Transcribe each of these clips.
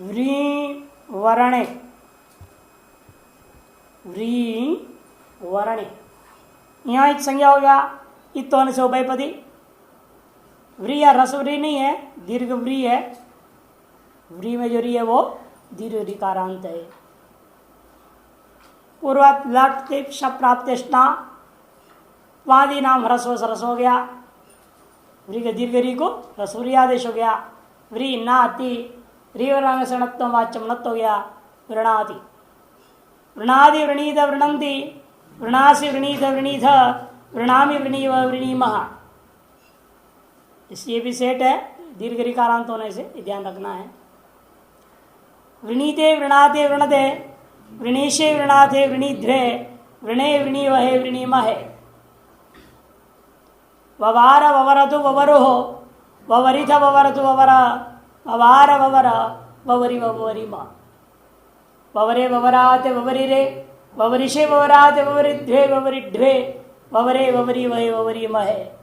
Very वर्णे, very वर्णे, यहाँ एक संज्ञा हो गया इत्तो होने से उभयपदी। व्री या रसव्री नहीं है, दीर्घ व्री है। व्री में जो री है वो दीर्घ ऋकारांत है। पूर्वत लट तिप शप प्राप्तिष्णा वादी नाम ह्रस्व सरस हो गया। व्री के दीर्घ री को ह्रस्व आदेश हो गया। व्री नाति रीवरांग सणत्व वाच्यम नत्व हो गया। वृणाति, वृणादि वृणीत वृणंति, वृणासी वृणीत वृणीथ, वृणामी वृणीव वृणीमः। इसलिए भी सेट है दीर्घ ऋकारांत होने से ध्यान रखना है। वृणीते वृणाते वृणते, वृणीशे वृणाते वृणीध्वे, वृणे वृणीवहे वृणीमहे। ववार ववरतु ववरुः, ववरिथ ववरतु ववर, ववार ववर, ववरि ववरिम। ववरे ववराते ववरिरे, ववरिषे ववराते ववरिध्वे ववरिध्वे, ववरे ववरि वहे ववरिमहे।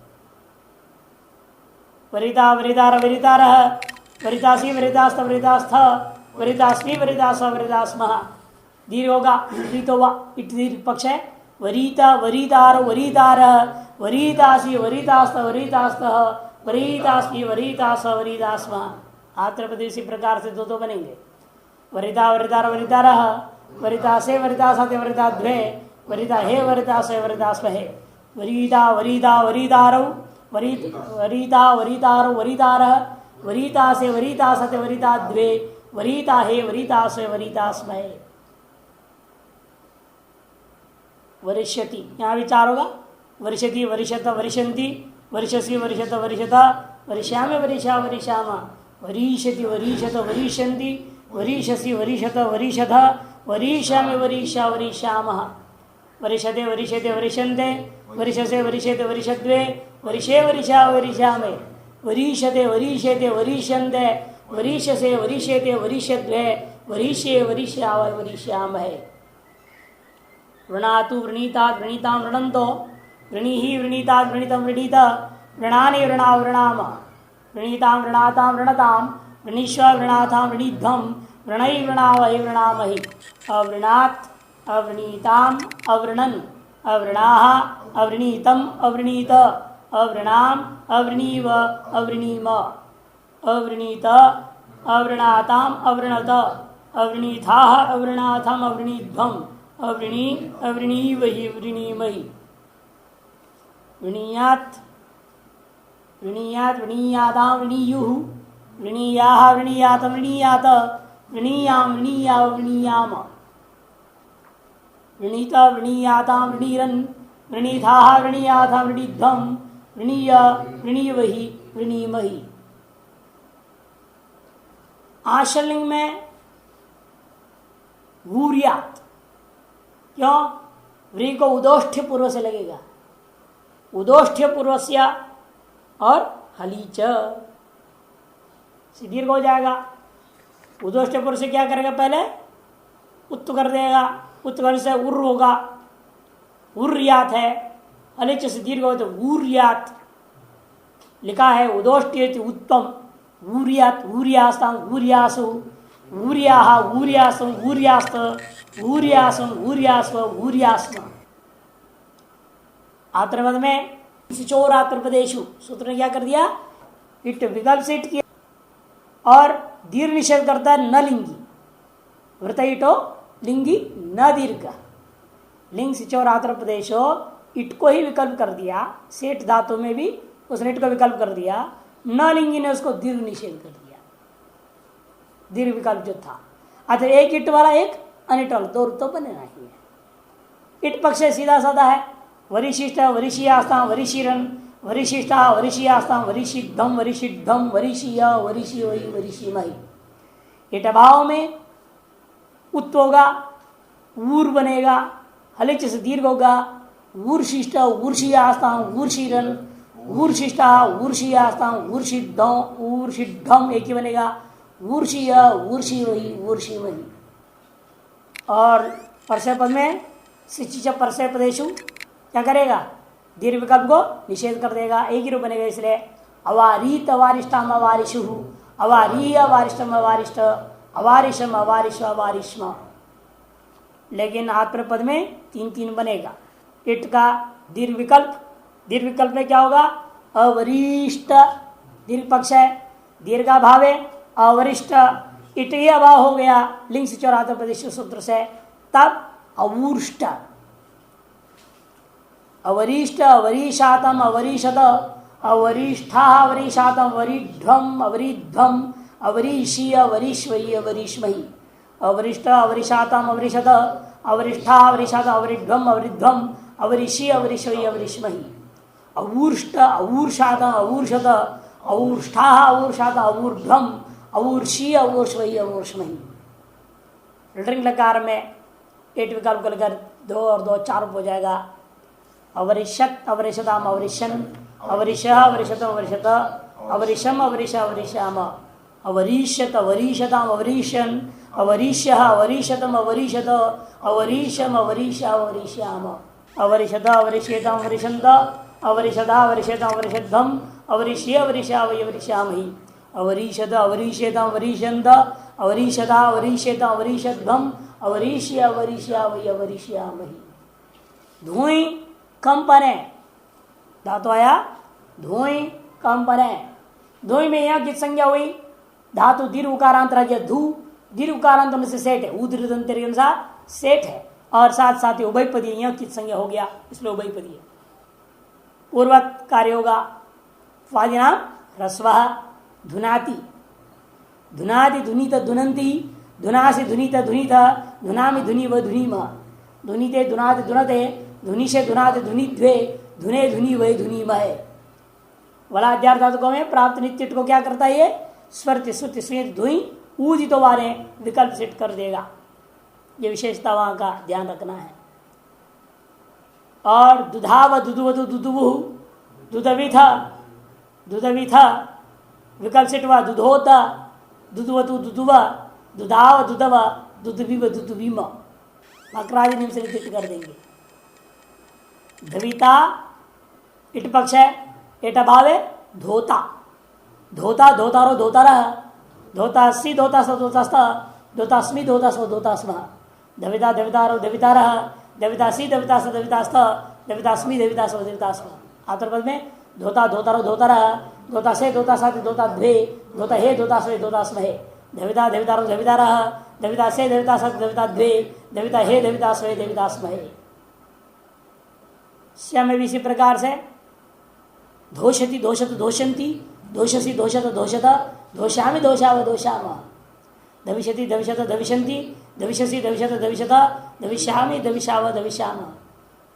वरिता वरितार वरितारः, वरितासी वरितास्थ वरितास्थ, वरितास्मि वरितास वरितास्मः। दीर्घ होगा तो वा इट दीर्घ पक्ष है। वरीता वरीतार वरीतार, वरीतासी वरीतास्थ वरीतास्तः, वरीतास्मि वरीतास वरीतास्मः। आत्र प्रदेश इसी प्रकार से दो बनेंगे। वरिता वरितार वरितारः, वरितासे वरितासते वरिताध्वे, वरिता हे वरितासे वरितास्महे। वरीता वरीता वरीतारौ, वरीता वरीतारो वरीतारः, वरीतासे वरीतासते वरीताध्वे, वरीता हे वरीतासे वरीतास्महे। वरिष्यति, यहाँ विचार होगा। वरिष्यति वरिष्यत वरिष्यन्ति, वरिष्यसि वरिष्यत वरिष्यत, वरिष्यामि वरिष्या वरिष्याम। वरिष्यति वरिष्यत वरिष्यन्ति, वरिष्यसि वरिष्यत वरिष्यथ, वरिष्यामि वरिष्या वरिष्यामः। वरिष्यते वरिष्यते वरिष्यन्ते, वरिष्यसे वरिष्यते वरिष्यद्वे, वरिष्ये वरिष्या वरिष्यामे। वरिष्यते वरिष्यते वरिष्यन्ते, वरिष्यसे वरिष्यते वरिष्यद्वे, वरिष्ये वरिष्या वरिष्यामहे। वृणातु वृणीतात् वृणीतां वृणन्तो, वृणीहि वृणीतात् वृणीतं वृणीत, वृणानि वृणा वृणाम। वृणीतां वृणातां वृणतां, वृणीष्व वृणाथां वृणीध्वं, वृणै वृणावहि वृणामहि। अवृणात् अवृणीताम् अवृणन्, अवृणाः अवृणीतम् अवृणीत, अवृणाम् अवृणीव अवृणीम। अवृणीत अवृणाताम् अवृणत, अवृणीथाः अवृणाथम् अवृणीध्वम्, अवृणी अवृणीवहि वृणीमहि। वृणीयात् वृणीयात् वृणीयातां वृणीयुः, वृणीयाः वृणीयात वृणीयात, वृणीयां वृणीयाव वृणीयाम। वृणीत वृणीयातां वृणीरन्, वृणीथाः वृणीयाथां वृणीध्वं, वृणीय वृणीवहि वृणीमहि। आश्रलिंग में वूर्यात, क्यों? व्री को उदोष्ठ्य पूर्व से लगेगा। उदोष्ठ्य पूर्वस्य और हलीच से दीर्घ हो जाएगा। उदोष्ठ्य पूर्व से क्या करेगा? पहले उत्त कर देगा। उत्त करने से उर्र होगा, उर्यात है। हलीच से दीर्घ हो तो ऊर्यात लिखा है। उदोष्ठ्य उत्तम, ऊर्यात ऊर्यास्तां ऊर्यासु, ऊर्याः ऊर्यासु ऊर्यास्त, ऊर्यासु ऊर्यास्व ऊर्यास्म। आत्रपद में सिचोरात्रपदेशु सूत्र ने क्या कर दिया? इट विकल्प से इट किया और दीर्घ निषेध करता है न लिंगी। वृत इटो लिंगी न दीर्घ। लिंग सिचोरात्रपदेशो इट को ही विकल्प कर दिया। सेठ धातु में भी उसने इट को विकल्प कर दिया। न लिंगी ने उसको दीर्घ निषेध कर दिया। दीर्घ विकल्प जो था, अतः एक इट वाला एक अनिट वाला, दो तो बने नहीं है। इट पक्ष सीधा साधा है। वरिशिष्ट वरिशियास्तां वरिशिरन, वरिशिष्टा वरिशियास्तां वरिशिद्धम वरिशिद्धम, वरिशीय वरिशी वही वरिशीमहि। इट भाव में उत्त होगा, ऊर बनेगा। हलिच से दीर्घ होगा। ऊर्शिष्ट ऊर्शियास्तां ऊर्शिरन, ऊर्शिष्टा ऊर्शियास्तां ऊर्शिद्धम ऊर्शिद्धम एक ही बनेगा। ऊर्षीय ऊर्षी वही ऊर्षी वही। और परसय पद में सिचिच परसय पदेशु क्या करेगा? दीर्घ विकल्प को निषेध कर देगा। एक ही रूप बनेगा। इसलिए अवारीत अवारिष्टाम अवारिशु, अवारीय अवारिष्टम अवारिष्ट, अवारिशम अवारिश अवारिश्म। लेकिन आत्मनेपद पद में 3 बनेगा। इट का दीर्घ विकल्प, दीर्घ विकल्प में क्या होगा? अवरिष्ट, दीर्घ पक्ष है, दीर्घा भाव है, अवरिष्ट, इट ही अभाव हो गया लिंग से चौरातर प्रदेश सूत्र से, तब अवूष्ट, अवरिष्ट अवरीशातम अवरीषद, अवरिष्ठा अवरीशातम अवरीध्वम अवरीध्वम अवरीषी अवरीश्वरी अवरीश्मही, अवरिष्ठ अवरीशातम अवरीषद, अवरिष्ठा अवरीशातम अवरीध्वम अवरीध्वम अवरीषी अवरीश्वरी अवरीश्मही, अवूर्ष्ट अवूर्षातम अवूर्षद, अवूर्ष्ठा अवूर्षातम अवूर्ध्वम अवूर्षी अवूर्श्वरी अवूर्श्मही। रिटर्न लकार में 8 विकल्प को लेकर 2 और 2 4 हो जाएगा। अवरिष्यत अवरिषदाम अवरिशन, अवरिश अवरिषतम अवरिषत, अवरिशम अवरिश अवरिश्याम, अवरीष्यत अवरीषताम अवरीशन, अवरीष्य अवरीषतम अवरीषत, अवरीशम अवरीश अवरीश्याम, अवरिषद अवरिष्येतम अवरिषन्त, अवरिषदा अवरिष्यतम अवरिषद्धम, अवरिष्य अवरिशा वरिश्यामहि, अवरीषद अवरीष्यतम अवरीषन्त, अवरीषदा अवरीष्यतम अवरीषद्धम, अवरीष्य अवरिशा वरिश्यामहि। धुएं कंपन है, धातु आया धुएं कंपन है। धुएं में यह किस संज्ञा हुई? धातु दीर्घ उकारांत राज्य धू, दीर्घ उकारांत होने से सेठ है, उदृतंत्र के अनुसार सेठ है, और साथ साथ ही उभयपदी, यह किस संज्ञा हो गया, इसलिए उभयपदी है। पूर्वत कार्य होगा वादिनाम ह्रस्वः धुनाति, धुनाति धुनीत धुनंती, धुनासि धुनीत धुनीत, धुनामि धुनी व धुनीम, धुनीते धुनाति धुनते, धुनीशे धुनाति धुनीद्वे, धुने धुनी वही धुनीमहे। वलाद्यार धातुकों में प्राप्त नित्य को क्या करता है? ये स्वरति श्रुति स्वेत धुई ऊदितो वाले विकल्प सेट कर देगा। ये विशेषता वहां का ध्यान रखना है। और दुधाव दुधुवधु दुधुवु दुधविथ, दुधविथ विकल्प सेट हुआ दुधोता, दुधुवतु दुधुवा, दुधाव दुधव, दुधविव दुधुवीम, मकरादि नियम से नित्य कर देंगे। धविता इट पक्ष है, एट अभाव है धोता, धोता धोतारो धोतारः, धोतास्सी धोतास धोतास्त, धोतास्मि धोतास धोतास्म, धविता धवितारो धवितारः, धवितासी धवितास धवितास्त, धवितास्मि धवितास धवितास्म। आतरपद में धोता धोतारो धोतारः, धोतासे धोतासाति धोताद्वे, धोता हे धोतास्वे धोतास्महे, धविता धवितारो धवितारः, धवितासे धवितासाति धविताद्वे, धविता हे धवितास्वे धवितास्महे। श्याम में भी इसी प्रकार से धोषति दोषत दोषंती, दोषसी दोषत दोषत, दोषामि दोषाव दोषाम, धविष्यति धविषत धविषंती, धविषसी धविषत धविषत, धविष्यामि धविषाव धविष्याम,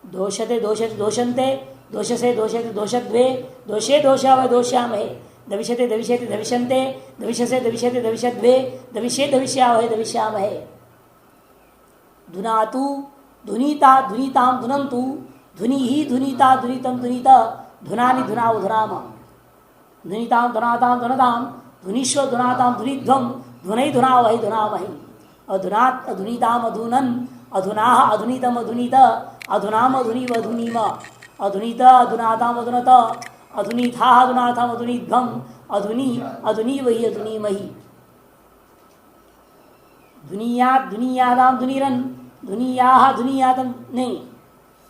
दोषते दोषति दोषन्ते, दोषसे दोषति दोषद्वे, दोषे दोषाव दोष्यामहे, धविष्यते धविष्यति धविषन्ते, धविषसे धविष्यति धविषद्वे, धविष्ये धविष्यावहे धविष्यामहे। धुनातु धुनीता धुनीताम धुनंतु, धुनी ही धुनीता धुनीतम धुनीता, धुनानि धुनाव धुनाम, धुनीताम धुनाताम धुनताम, धुनीश्व धुनाताम धुनीध्वम, धुनई धुनावहि धुनामहि, अधुनात् अधुनीताम अधुनन, अधुनाह अधुनीतम अधुनीत, अधुनाम अधुनीव अधुनीम, अधुनीत अधुनाताम अधुनत, अधुनीथाह अधुनाथाम अधुनीध्वम, अधुनी अधुनीवहि अधुनीमहि। दुनियात दुनियादाम दुनीरन, दुनियाह दुनियातम नहीं,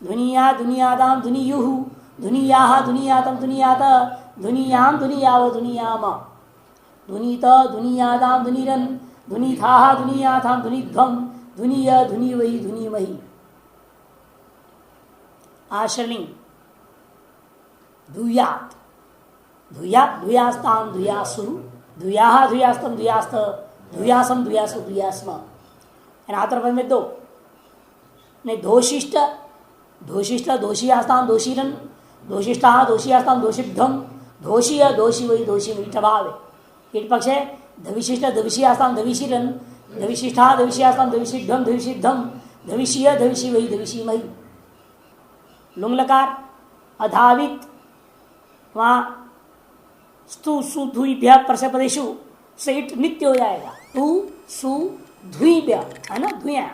दुनिया दुनियादाम दुनियुहु, दुनियाह दुनियातम दुनियात, दुनियाम दुनियाव दुनियाम, दुनीत दुनियादाम दुनीरन, दुनीथाह दुनियाथाम दुनीध्वम, दुनिया धुनीवहि धुनीमहि। आश्रलिंग धुयात, धुयात धुयास्ताम धुयासु, धुयाह धुयास्तम धुयास्त, धुयासम धुयासु धुयास्म। आतरपद में 2 नहीं, धोशिष्ट धोशिष्ट दोषियास्ताम दोषीरन, दोषिष्ठा दोषियास्ताम दोषिध्वम, दोषी दोषी वही दोषी मीठ भाव है। ईट पक्ष है धविशिष्ट धविषियास्ताम धविशीरन, धविशिष्ठा धविषियास्ताम धविषिध्वम धविषिध्वम, धविषीय धविषी वही धविषीमहि। लुंग लकार अधावित, वहां स्तु सु धुभ्य परसे पदेशु से इट नित्य हो जाएगा। तु सु धुभ्य है ना, धुया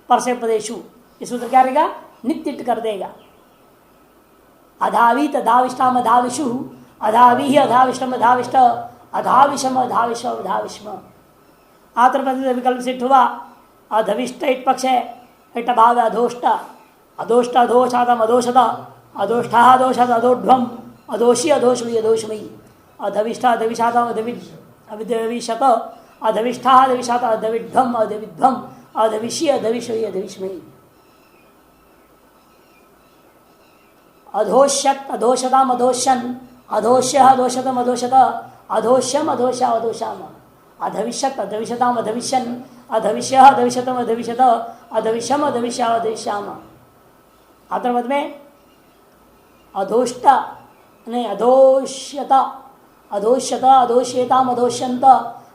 परसे पदेशु, इस सूत्र क्या रहेगा? नित्य कर देगा। अधावित अधाविष्टाम अधाविषु, अधावि अधाविष्टम अधाविष्ट, अधाविषम अधाविष अधाविष्म, आत्र विकल्प सिद्ध हुआ। अधविष्ट इट पक्ष है, इट भाव अधोष्ट, अधोष्ट अधोषादम अधोषद, अधोष्ठा अधोषद अधोध्वम, अधोषी अधोषमी अधोषमयी, अधविष्ठ अधविषादम अधविशत, अधविष्ठा अधविषात अधविध्वम अधविध्वम, अधविषी अधविषयी अधविषमयी, अधोष्यत अधोषदाम अधोष्यन, अधोष्य अधोषदम अधोषद, अधोष्यम अधोषा अधोषाम, अधविष्यत अधविषदाम अधविष्यन, अधविष्य अधविषतम अधविषद, अधविषम अधविष्या अधविष्याम। आत्मपद में अधोष्ट नहीं अधोष्यत, अधोष्यत अधोष्यताम अधोष्यंत,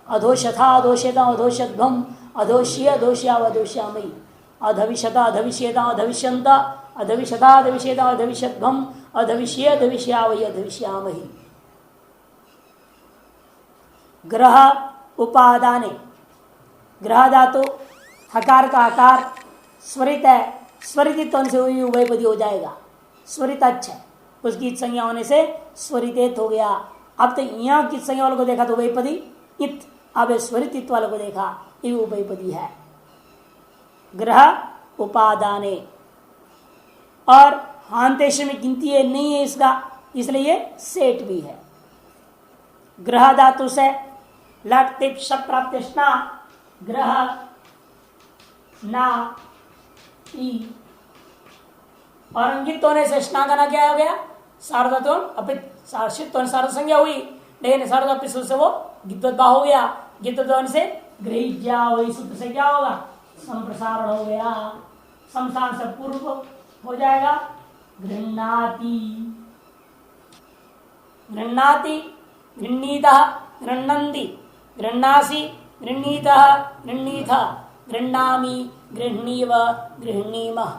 अधोषथा अधोष्यताम अधोष्यध्वम, अधोष्य अधोष्या अधोष्यामयी, अधविषत अधविष्यताम अधविष्यंत, अधविषता अधविष्यताम अधविष्यध्वम, अधविष्य अधविष्या वही अधविष्यामही। ग्रह उपादाने, ग्रह धातु हकार का आकार स्वरित है, स्वरितित्व से हुई उभयपदी हो जाएगा। स्वरित अच्छा है, उसकी संज्ञा होने से स्वरित हो गया। अब तो यहाँ की संज्ञा वालों को देखा तो उभयपदी इत, अब स्वरितित्व वालों को देखा ये उभयपदी है। ग्रह उपादाने और हांतेश में गिनती है नहीं है इसका, इसलिए ये सेठ भी है। ग्रह धातु से लट तिप शप प्राप्त ग्रह ना ई और अंकित होने से स्ना का ना क्या हो गया सार्वधातु अपित सार्षित सार्ध संज्ञा हुई, लेकिन सार्वधातु से वो गिद्धोद्भा हो गया। गिद्धोद्भा से गृहिज्या वही सूत्र से क्या होगा संप्रसारण हो गया, समसान से पूर्व हो जाएगा। गृह्णाति गृह्णाति गृह्णीतः गृह्णन्ति गृह्णासि गृह्णीतः गृह्णीथ गृह्णामि गृह्णीव गृह्णीमः।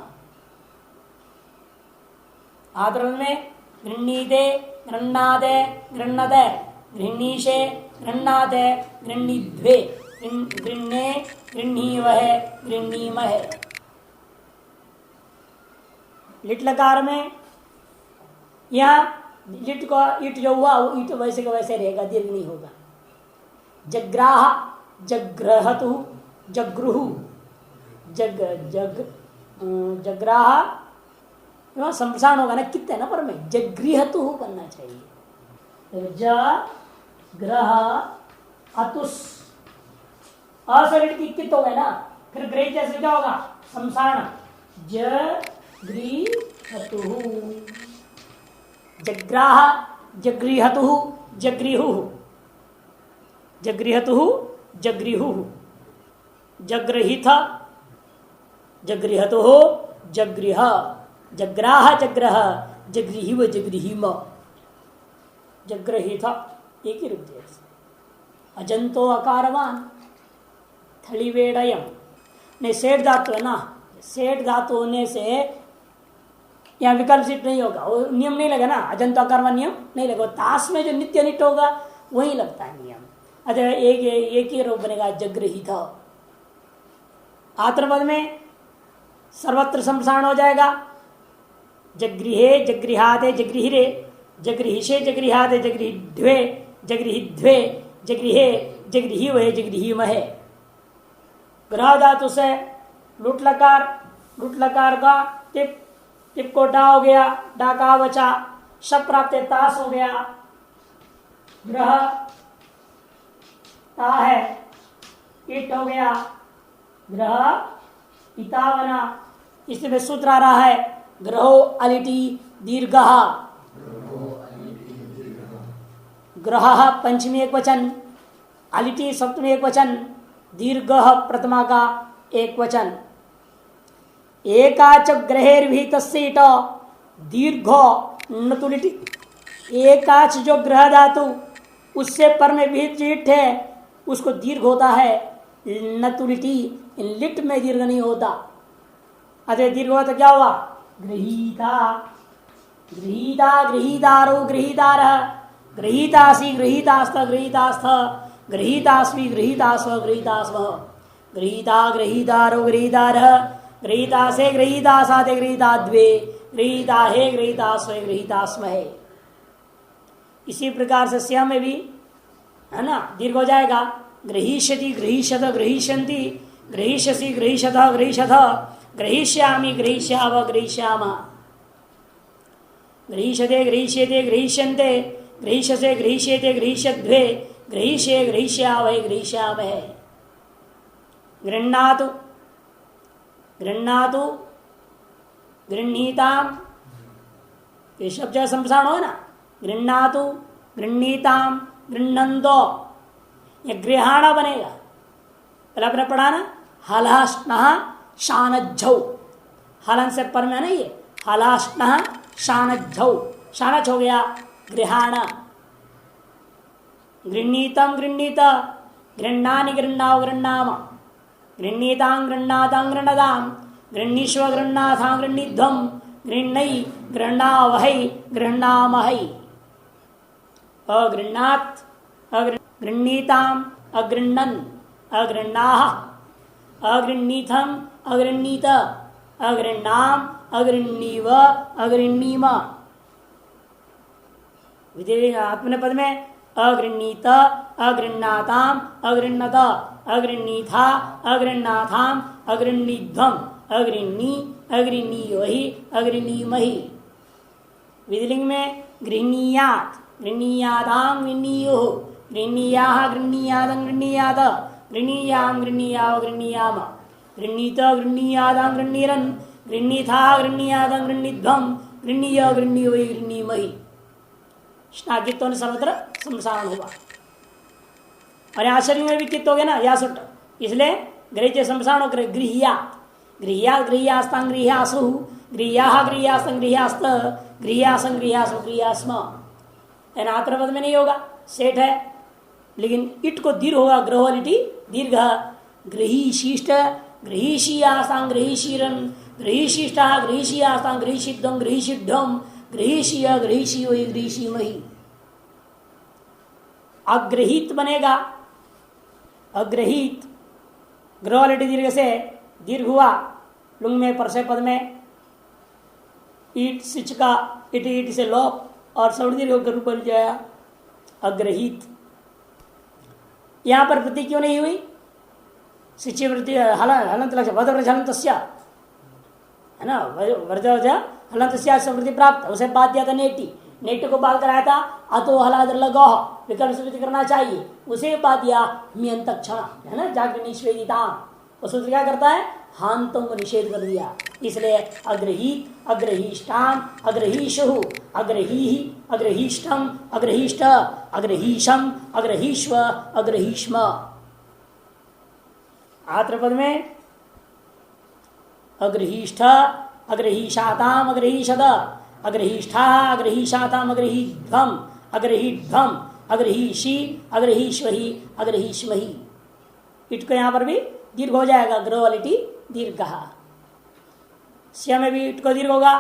आदरण में गृह्णीते गृह्णाते गृह्णते गृह्णीशे गृह्णाते गृह्णीध्वे गृह्णे गृह्णीवहे गृह्णीमहे। लिट लकार में यहाँ लिट को इट जो हुआ वो इट वैसे का वैसे रहेगा, दीर्घ नहीं होगा। जग्राह जग्रहतु जग्रुहु जग जग जग्राह संप्रसारण होगा ना, कितने ना पर में जगृहतु करना चाहिए। ज ग्रह अतुस असलिट की कित हो गए ना, फिर ग्रह जैसे क्या होगा संसारण जगृहतु जग्राह जगृहतु जगृहु जगृहतु जगृहु जगृहित जगृहतु जगृह जग्राह जग्रह जगृहिव जगृहिम जगृहित एक ही रूप जैसे। अजंतो अकारवान थलिवेडयम ने सेठ धातु है ना, सेठ धातु होने से यहाँ विकल्प सिद्ध नहीं होगा, वो नियम नहीं लगा ना, अजंतो अकारवान नियम नहीं लगा। ताश में जो नित्य निट होगा वही लगता है नियम। अच्छा एक ही रूप बनेगा जगृहित। आत्मपद में सर्वत्र संप्रसारण हो जाएगा। जगृहे जगृहादे जगृहिरे जगृहिषे जगृहादे जगृहिध्वे जगृहिध्वे जगृहे जगृहिवहे जगृहिमहे। ग्रह धातु से लुट लकार का टिप टिप को डा हो गया, डा का बचा, शब प्राप्त तास हो गया। ग्रह ता है, इट हो गया, ग्रह इता बना। इसमें सूत्र आ रहा है ग्रहो अलिटी दीर्घ, ग्रह पंचमी एक वचन, अलिटी सप्तमी एक वचन, दीर्घ प्रथमा का एक वचन। एकाच ग्रहेर्भित सीट दीर्घ नतुलिटी, एकाच जो ग्रह धातु उससे पर में विहित लिट है उसको दीर्घ होता है, नतुलिटी लिट में दीर्घ नहीं होता। अरे दीर्घ हुआ तो क्या हुआ गृहीता गृहीता गृहीतारो गृहीतार गृहीतासी गृहीतास्थ गृहीतास्थ गृहीतास्मि गृहीतास्व गृहीतास्व गृहीता गृहीतारो गृहीतार गृहीतासे गृहीतासाते गृहीताद्वे गृहीता हे गृहीतास्वे गृहीतास्महे। इसी प्रकार से स्या में भी है ना दीर्घ हो जाएगा। गृहीष्यति गृहीष्यत गृहीष्यन्ति गृहीष्यसि गृहीष्यथ गृहीष्यथ गृहीष्यामि गृहीष्याव गृहीष्यामः गृहीष्यते गृहीष्यते गृहीष्यन्ते गृहीष्यसे गृहीष्येते गृहीष्यद्वे गृहीष्ये गृहीष्यावहे गृहीष्यामहे गृह्णातु गृह्णातु गृह्णीताम ये शब्द संप्रसारण हो ना गृह्णातु गृह्णीताम गृह्णन्तो ये गृहाण बनेगा पहले आपने पढ़ा ना हलाष्ण शानज्झौ हलन से पर में नहीं है हलाष्ण शानज्झौ शानच हो गया गृहाण गृह्णीतम गृह्णीत गृह्णानि गृह्णाव गृह्णाम गृह्णीतां गृह्णातां गृह्णदाम गृह्णीष्व गृह्णाथां गृह्णीध्वं गृह्णै गृह्णावहै गृह्णामहै अगृह्णात् गृह्णीताम् अगृह्णन् अगृह्णाः अगृह्णीथम् अगृह्णीत अगृह्णाम् अगृह्णीव अगृह्णीम आत्मनेपद में अगृह्णीत अगृह्णाताम् अगृह्णत अगृह्णीथा अगृह्णाथाम् अगृह्णीध्वम् अगृह्णी अगृह्णीवहि अगृह्णीमहि विधिलिंग में गृह्णीयात् गृह्णीयातां गृह्णीयुः गृह्णीयाः गृह्णीयातं गृह्णीयात गृह्णीयां गृह्णीयाव गृह्णीयाम गृह्णीत गृह्णीयातां गृह्णीरन् गृह्णीथा गृह्णीयातं गृह्णीध्वम् गृह्णीय गृह्णीवहि गृह्णीमहि स्नाकित्व ने सर्वत्र संसारण होगा और यहाँ शरीर में भी कित्त हो गया ना या सुट इसलिए गृह संसारण हो गृहिया गृहिया गृहियास्तां गृहियासु गृहियाः गृहियास्तं गृहियास्त गृहियासं गृहियासु गृहियास्म आत्रपद में नहीं होगा सेठ है लेकिन इट को दीर्घ होगा ग्रहोलिटी दीर्घ गृहीशिष्ट गृहीशीयास्तां गृहीशीरन् गृहीशिष्टा गृहीशीयास्तां गृहीषिध्वं गृहीषिध्वं गृहीशीय गृहीशी वही गृहीशी वही अग्रहित बनेगा अग्रहित ग्रहोलिटी दीर्घ से दीर्घ हुआ लुंग में परसे पद में ईट सिच का इट ईट से लोप और सवर्ण दीर्घ होकर ऊपर जाया अग्रहित यहां पर वृद्धि क्यों नहीं हुई सिची वृद्धि हलंत लक्ष्य वध हलंत है ना वर्ज हलंत वृद्धि प्राप्त उसे बात दिया था नेटी नेटी को बात कराया था अतो हलादर लगो विकल्प से करना चाहिए उसे बात दिया मियंत क्षण है ना जागृत निषेधिता वो सूत्र क्या करता है हांतों को निषेध कर दिया इसलिए अग्रहीत अग्रहीष्टान अग्रहीशु अग्रही अग्रहीष्टम अग्रहीष्ट अग्रहीशम अग्रहीष्व अग्रहीष्म आत्रपद में अग्रहीष्ठ अग्रहीशाताम अग्रहीषद अग्रहीष्ठा अग्रहीशाताम अग्रहीध्वम अग्रहीध्वम अग्रहीशी अग्रहीष्वहि अग्रहीष्महि इट को यहाँ पर भी दीर्घ हो जाएगा ग्रहोलिटी दीर्घ में भी इट को दीर्घ होगा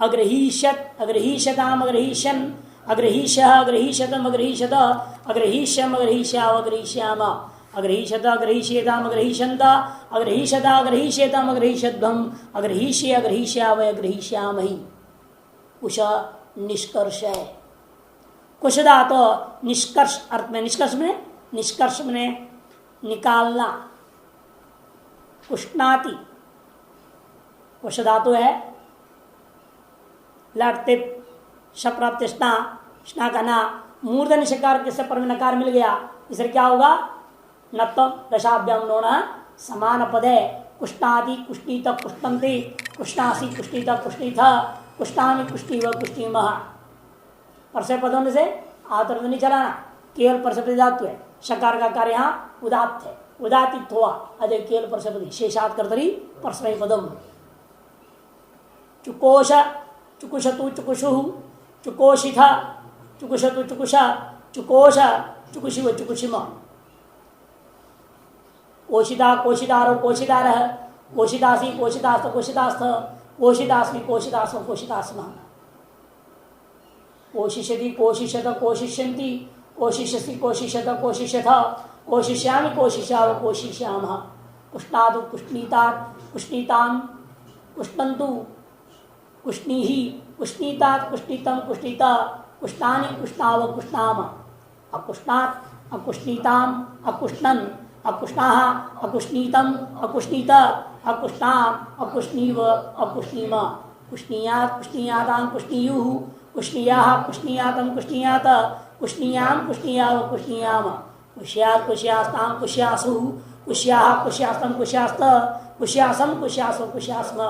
अग्रहीष्यत अग्रहीष्यताम अग्रहीष्यन अग्रहीष्य अग्रहीष्यतम अग्रहीष्यत अग्रहीष्यम अग्रहीष्याव अग्रहीष्याम अग्रहीष्यत अग्रहीष्येताम अग्रहीष्यन्त अग्रहीष्यत अग्रहीष्येताम अग्रहीष्यध्वम् अग्रहीष्ये अग्रहीष्याव अग्रहीष्यामहि कुश निष्कर्ष है कुशदा तो निष्कर्ष अर्थ में निष्कर्ष में निकालना कुष्णाति कुश धातु है लटते शप्राप्त स्ना का ना मूर्धन शकार के पर में नकार मिल गया इससे क्या होगा नत्व दशाभ्याम नोना समान पद है कुष्णाति कुष्णीत कुष्णन्ति कुष्णासी कुष्णीत कुष्णीथ कुष्णानि कुष्णीव कुष्णीमः परसे पदों से आतर नहीं चलाना केवल परसपति धातु है शकार का कार्य यहाँ उदात्त है उदातित हुआ अजय केवल परसपति शेषात कर्तरी परस्मय पदम चुकोश चुकुशतु चुकुषु चुकोशिथ चुकुशतु चुकुश चुकोश चुकुशिव चुकुशिम कोशिता कोशितारो कोशितार कोशितासी कोशितास्थ कोशितास्थ कोशितास्मि कोशितास्म कोशितास्म कोशिष्यति कोशिष्यत कोशिष्यन्ति कोशिष्यसि कोशिष्यत कोशिष्यथ कोशिष्यामि कोशिष्याव कोशिष्यामः कुष्णातु कुष्णीतात् कुष्णीतान् कुष्णन्तु कुष्णीहि कुष्णीतात् कुष्णीतं कुष्णीत कुष्णानि कुष्णाव कुष्णाम अब कुष्णात् अकुष्णीताम अकुष्णन अकुष्णा अकुष्णीतम अकुष्णीत अकुष्णाम अकुष्णीव अकुष्णीम कुष्णीयात कुष्णीयाताम कुष्णीयु कुष्णीया कुष्णीयातम कुष्णीयात कुष्णीयाम कुष्णीयाव कुष्णीयाम कुष्यात कुष्यास्ताम कुष्यासु कुष्या कुष्यास्तम कुष्यास्त कुष्यासम कुष्यासो कुष्यास्म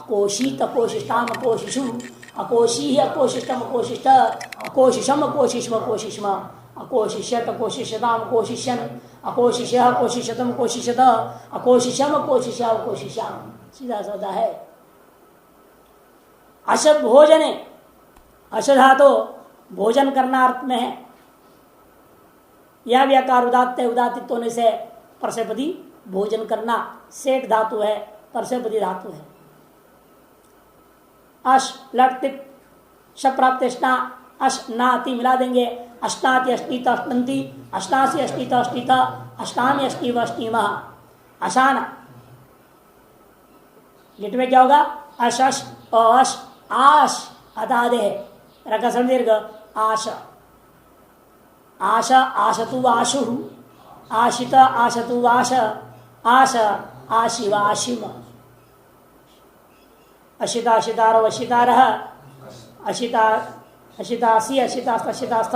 अकोशित अकोशिष्टाम अकोशिषु अकोशी अकोशिष्टम अकोशिष्ट अकोशिषम अकोशिष्म अकोशिष्म अकोशिष्यत अकोशिष्यताम अकोशिष्यन अकोशिष्य अकोशिष्यतम अकोशिष्यत अकोशिष्यम अकोशिष्या अकोशिष्याम। सीधा साधा है। अश भोजने अश धातु भोजन करना अर्थ में है। यह व्याकार उदात्त उदातित्व होने से परसेपदी भोजन करना सेठ धातु है, परसेपदी धातु है। अश लट तिप शप्राप्तिष्णा अश नाति मिला देंगे। अष्टाति अष्टीत अष्टंति अष्टासी अष्टीत अष्टीत अष्टामी अष्टीव अष्टीम अशान लिट में क्या होगा? अश अश अश आश अदादे रकसम दीर्घ आश आश आशतु आशु आशित आशतु आश आश आशिव आशिम अशिता अशितारो अशितारः अशिता अशितासी अशितास्त अशितास्थ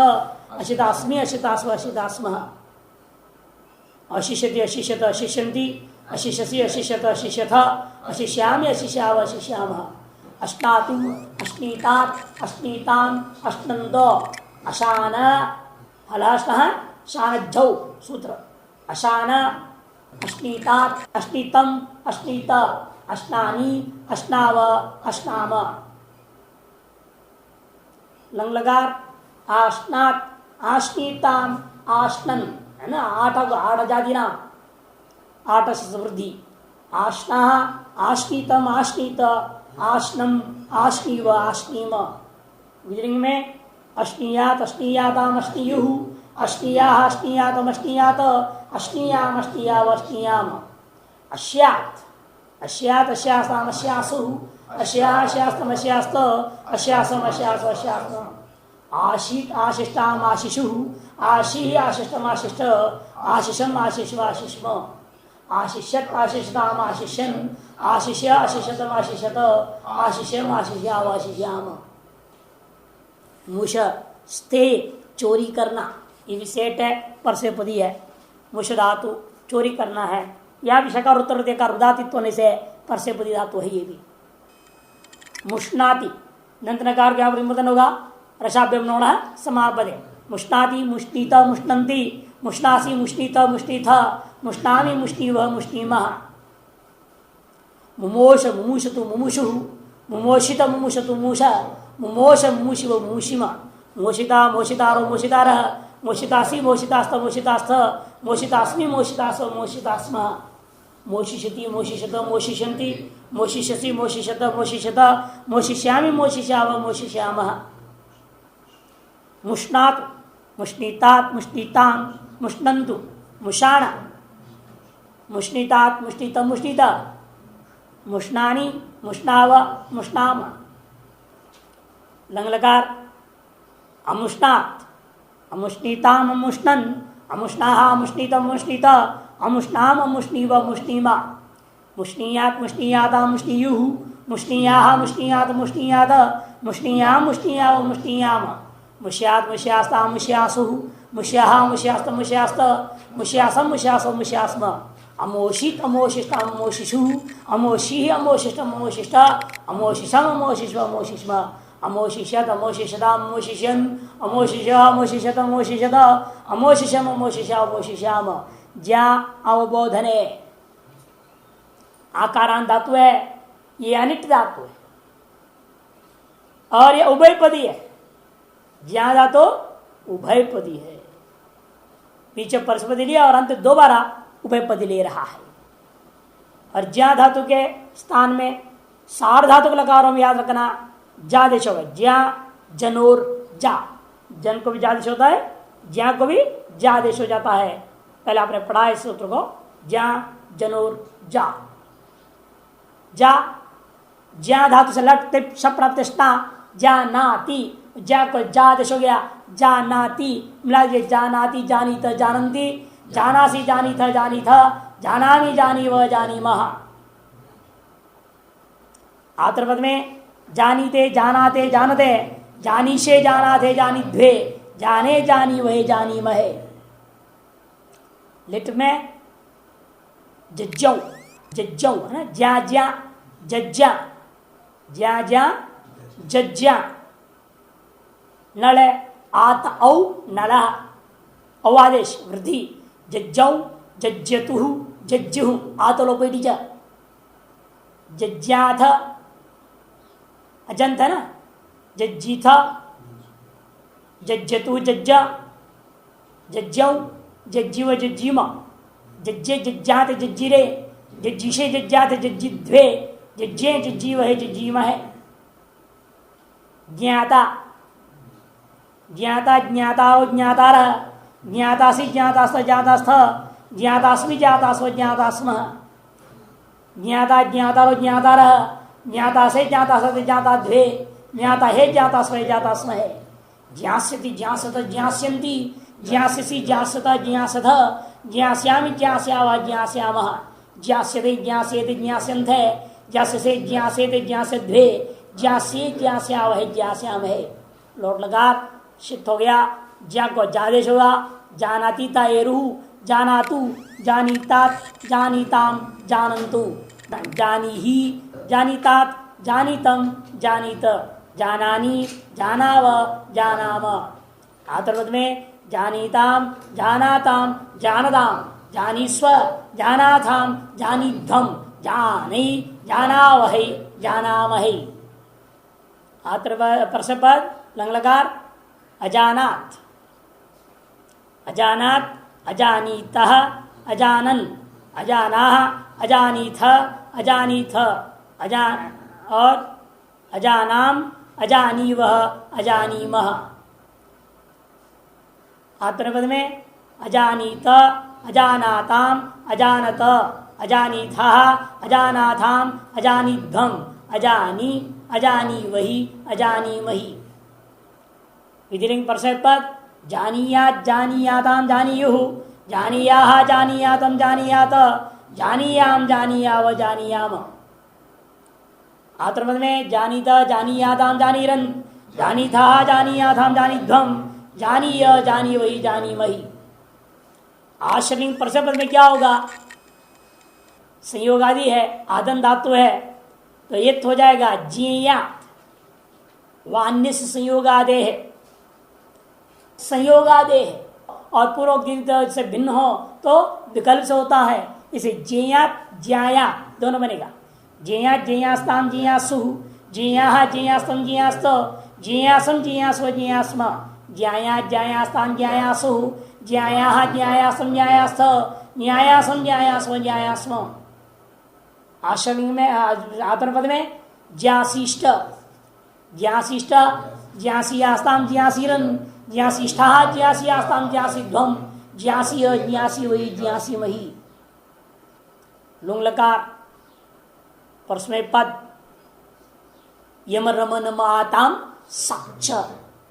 अशितास्मि अशितास्व अशितास्मः अशिष्यति अशिष्यत अशिष्यन्ति अशिष्यसि अशिष्यत अशिष्यथ अशिष्यामि अशिष्याव अशिष्यामः अष्टातु अष्टीतात् अष्टीताम् अष्टन्दो अशान हलाष्टः शानज्झौ सूत्र अशान अष्टीतात् अष्टीतम् अष्टीत अष्टानी अष्टाव अष्टाम लंग लगार आष्नात आष्नीताम आष्नन है ना। आठ जाति नाम आठ से वृद्धि आष्ना आष्नीतम आष्नीत आष्नम आष्नीव आष्नीम। विजरिंग में अष्नीयात अष्नीयाताम अष्नीयु अष्नीया अष्नीयातम अष्नीयात अष्नीयाम अष्नीयाव अष्नीयाम अश्यात अश्यात अश्यास्ताम अश्यासु अश्या अश्यास्तम अश्यास्त अश्यासम अश्यास अश्यास्तम आशित आशिष्टाम आशिषु आशी आशिष्टम आशिष्ट आशिषम आशिष्व आशिष्म आशिष्यत आशिष्टाम आशिष्यन आशिष्य आशिष्यतम आशिष्यत आशिष्यम आशिष्याव आशिष्याम। मुष स्थे चोरी करना, ये विशेष है, परसेपदी है। मुष धातु चोरी करना है। या भी शकार उत्तर देकर उदातित्व होने से परसेपदी धातु है। ये भी मुष्णाति नंतनकार क्या परिवर्तन होगा? रसाभ्यम नोण समापदे मुष्णाति मुष्णीत मुष्णन्ति मुष्णासी मुष्णीत मुष्णीथ मुष्णामि मुष्णीव मुष्णीमः मुमोष मुमुषतु मुमुषु मुमोषित मुमुषतु मुमुष मुमोष मुमुषिव मुमुषिम मोषिता मोषितारो मोषितारः मोषितासी मोषितास्त मोषितास्थ मोषितास्मि मोषितासो मोषितास्म मोशिष्यति मोशिष्यत मोशिष्यन्ति मोशिष्यसि मोशिष्यत मोशिष्यत मोशिष्यामि मोशिष्याव मोशिष्यामः मुष्णात् मुष्णीतात् मुष्णीतां मुष्णन्तु मुषाण मुष्णीतात् मुष्णीतं मुष्णीत मुष्णानि मुष्णाव मुष्णाम लंगलकार अमुष्णात् अमुष्णीताम अमुष्णन् अमुष्णाः अमुष्णीतम अमुष्णीत अमुष्णाम अमुष्णीव मुष्णीमा मुष्णीयात् मुष्णीयातां मुष्णीयुः मुष्णीयाः मुष्णीयात् मुष्णीयात मुष्णीयां मुष्णीयाव मुष्णीयाम मुष्यात् मुष्यास्तां मुष्यासुः मुष्याः मुष्यास्त मुष्यास्त मुष्यासम मुष्यासो मुष्यास्म अमोषित अमोशिष्टाम अमोशिषुः अमोषिः अमोशिष्टम अमोशिष्ट अमोशिषम अमोशिष्व अमोशिष्म अमोशिष्यत अमोशिष्यताम अमोशिष्यन् अमोशिष्य अमोशिष्यत अमोशिष्यत अमोशिष्यम अमोशिष्या अमोशिष्याम। ज्या अवबोधने आकारांत धातु है, ये अनिट धातु है और ये उभयपदी है। ज्या धातु उभयपदी है, पीछे परस्पदी लिया और अंत दोबारा उभयपदी ले रहा है। और ज्या धातु के स्थान में सार धातु का लकारों में याद रखना जा देश होगा। ज्या जनोर जा, जन को भी जा देश होता है, ज्या को भी जा देश हो जाता है। पहले आपने पढ़ा इस सूत्र को, ज्या जनोर जा। जा ज्या धातु से लट तिप शप्राप्तिष्ठा जा नाति, ज्या को जा देश हो गया, जानाति मिला के जानाति जानीत जानन्ति जानासि जानीथ जानीथ जानामि जानीव जानीमः। आतरपद में जानीते जानाते जानते जानीशे जानाते जानिध्वे जाने जानी वह जानीमहे। लिट में जज्जौ जज्जौ है ना, ज्या ज्या जज्जा ज्या ज्या जज्जा। नल आत औ नला औ आदेश वृद्धि जज्जौ जज्जतु जज्जु आतलोपेटी ज जज्जाथ अजंत है ना, जज्जीथ जज्जतु जज्जा जज्जौ जज्जीव जज्जीम जज्जे जज्जात जज्जिरे जज्जिशे जज्जात जज्जिध्वे जज्जे जज्जीव है जज्जीम है। ज्ञाता ज्ञाता ज्ञाताओ ज्ञातार ज्ञातासि ज्ञातास्थ ज्ञातास्थ ज्ञातास्मि ज्ञातास्व ज्ञातास्म। ज्ञाता ज्ञातारो ज्ञातार ज्ञातासे ज्ञातासथ ज्ञाताध्वे ज्ञाता है ज्ञातास्व ज्ञातास्म है। ज्ञास्यति ज्ञासत ज्ञास्यन्ति ज्ञास्यसि ज्ञासत ज्ञासथ ज्ञास्यामि ज्ञास्याव ज्ञास्यामः। ज्ञास्यते ज्ञास्येते ज्ञास्यन्ते ज्ञास्यसे ज्ञास्येते ज्ञास्यध्वे ज्ञास्ये ज्ञास्यावह ज्ञास्यामहे। लोट लगा शित हो गया, ज्ञा को जादेश होगा। जानाती ता एरु जानातु जानीतात जानीताम जानन्तु जानी ही जानीतात जानीतम जानीत जानानी जानाव जानाम। आतर्वद में जानीताम जानाताम जानदाम जानीस्व जानाथाम जानीध्वम जानी जानावहै जानामहै। परसपद लंगलकार अजानात अजानात अजानीतः अजानन अजानाः अजानीथ अजानीथ अजान और अजानाम अजानीवः अजानीमः। आत्मपद में अजानीत अजानाताम अजानत अजानीथा अजानाथाम अजानीध्वम अजानी अजानी वही अजानी वही। विधिलिंग परसत पद जानीयात जानीयाताम जानीयुः जानीयाः जानीयातम जानीयात जानीयाम जानीयाव जानीयाम। आत्मपद में जानीत जानीयाताम जानीरन जानीथा जानीयाथाम जानीध्वम जानीय जानी वही जानी वही। आश्रलिंग परसपद में क्या होगा, संयोग आदि है, आदन धातु है तो ये हो जाएगा जियात वान्य संयोगादे है संयोगादे है। और पूर्व से भिन्न हो तो विकल्प से होता है, इसे जेयात ज्याया दोनों बनेगा। जेयात जेयास्ताम जियासु जिया जियास्तम जियास्त जियासम जियास्व जियास्म ज्यायात ज्यायास्ताम ज्यायासु ज्याया ज्यायासम ज्यायास्त न्यायासम ज्यायास्व ज्यायास्म। आश्रलिंग में आत्मपद में ज्याशिष्ट ज्याशिष्ट ज्यासियास्ताम ज्यासीरन ज्यासिष्ठा ज्यासियास्ताम ज्यासिध्वम ज्यासी ज्यासी वही ज्यासी वही। लुंग लकार परस्मय पद यम रमन माताम सच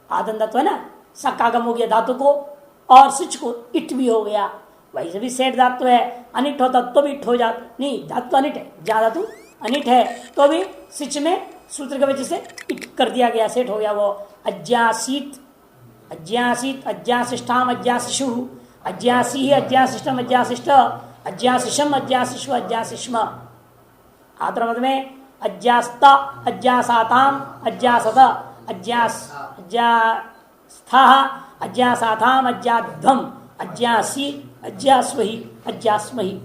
आदन तत्व है ना, सकागम हो गया धातु को और सिच को इट भी हो गया। वैसे भी सेठ धातु है, अनिट होता तो भी इट हो जाता, नहीं धातु अनिट है, ज्यादा धातु अनिट है तो भी सिच में सूत्र की वजह से इट कर दिया गया, सेठ हो गया वो। अज्ञासीत अज्ञासीत अज्ञाशिष्ठाम अज्ञाशिषु अज्ञासी अज्ञाशिष्टम अज्ञाशिष्ट अज्ञाशिषम अज्ञाशिष्व अज्ञाशिष्म। आत्मपद में अज्ञास्ता अज्ञासाताम अज्ञासत अज्ञास्था अज्ञासाथाम अज्ञाध्वम अज्ञासी अज्ञास्वहि अज्ञास्महि।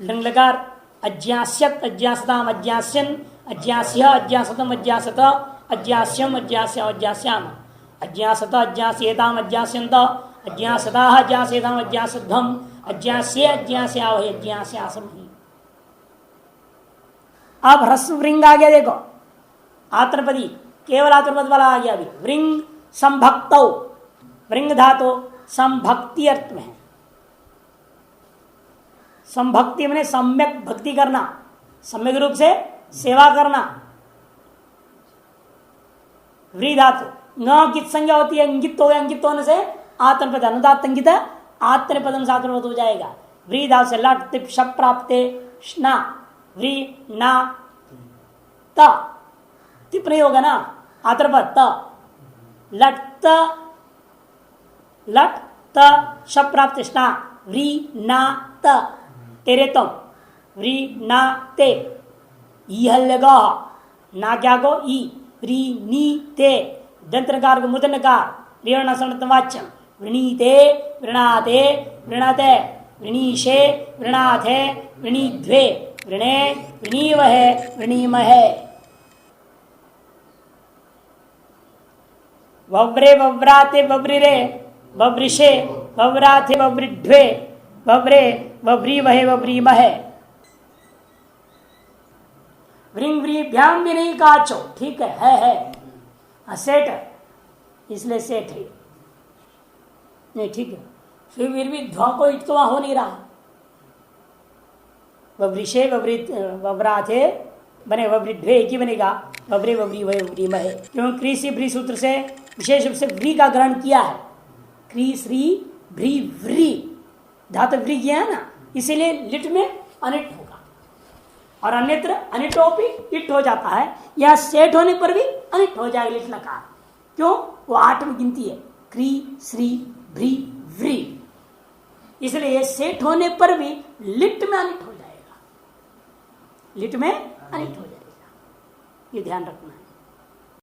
लिंग लकार अज्ञास्यत अज्ञासताम अज्ञास्यन अज्ञास्य अज्ञासतम अज्ञासत अज्ञास्यम अज्ञास्य अज्ञास्याम अज्ञासत अज्ञास्येताम अज्ञास्यन्त अज्ञासताः अज्ञास्येताम अज्ञासध्वम अज्ञास्य अज्ञास्यावहि अज्ञास्यासमहि। अब ह्रस्व वृंग आ गया, देखो आत्मपदी केवल आत्मपद वाला आ गया। अभी वृंग संभक्तौ वृंग धातु संभक्ति अर्थ में है। संभक्ति मैंने सम्यक भक्ति करना, सम्यक रूप से सेवा करना। व्री धातु न कित संज्ञा होती है, अंगित हो गया, अंगित होने से आत्मपद अनुदात अंगित आत्मपदम सातुर्वत हो जाएगा। व्री धातु से लट तिप शप प्राप्ते स्ना व्री ना त तिप नहीं होगा ना, आत्मपद त लट त लट त शप प्राप्त स्ना व्री ना त तेरे तम व्री ना ते ईहल्यगा ना क्या को ई व्री नी ते दंतनकार को मुदनकार ऋण वाच्यम वृणीते वृणाते वृणते वृणीशे वृणाथे वृणीध्वे वृणे वृणीवहे वृणीमहे वव्रे वव्राते वव्रिरे वव्रिषे वव्राथे वव्रिध्वे वव्रे वव्रीवहे वव्रीमहे व्रिंग व्रीभ्याम भी नहीं काचो, ठीक है सेठ है इसलिए सेठ है नहीं, ठीक है। फिर भी ध्वा को इट तो वहां हो नहीं रहा। वव्रिषे वव्राथे बने वव्रिध्वे एक ही बनेगा, वव्रे वव्री वह वव्री महे, क्योंकि क्री सी भ्री सूत्र से विशेष रूप से व्री का ग्रहण किया है। क्री श्री भ्री व्री धातु व्री किया है ना, इसीलिए लिट में अनिट होगा और अन्यत्र अनिटोपी इट हो जाता है। यह सेठ होने पर भी अनिट हो जाएगा लिट नकार, क्यों? वो 8 में गिनती है, क्री श्री भ्री व्री, इसलिए ये सेठ होने पर भी लिट में अनिट हो जाएगा, लिट में अनिट हो जाएगा, ये ध्यान रखना है।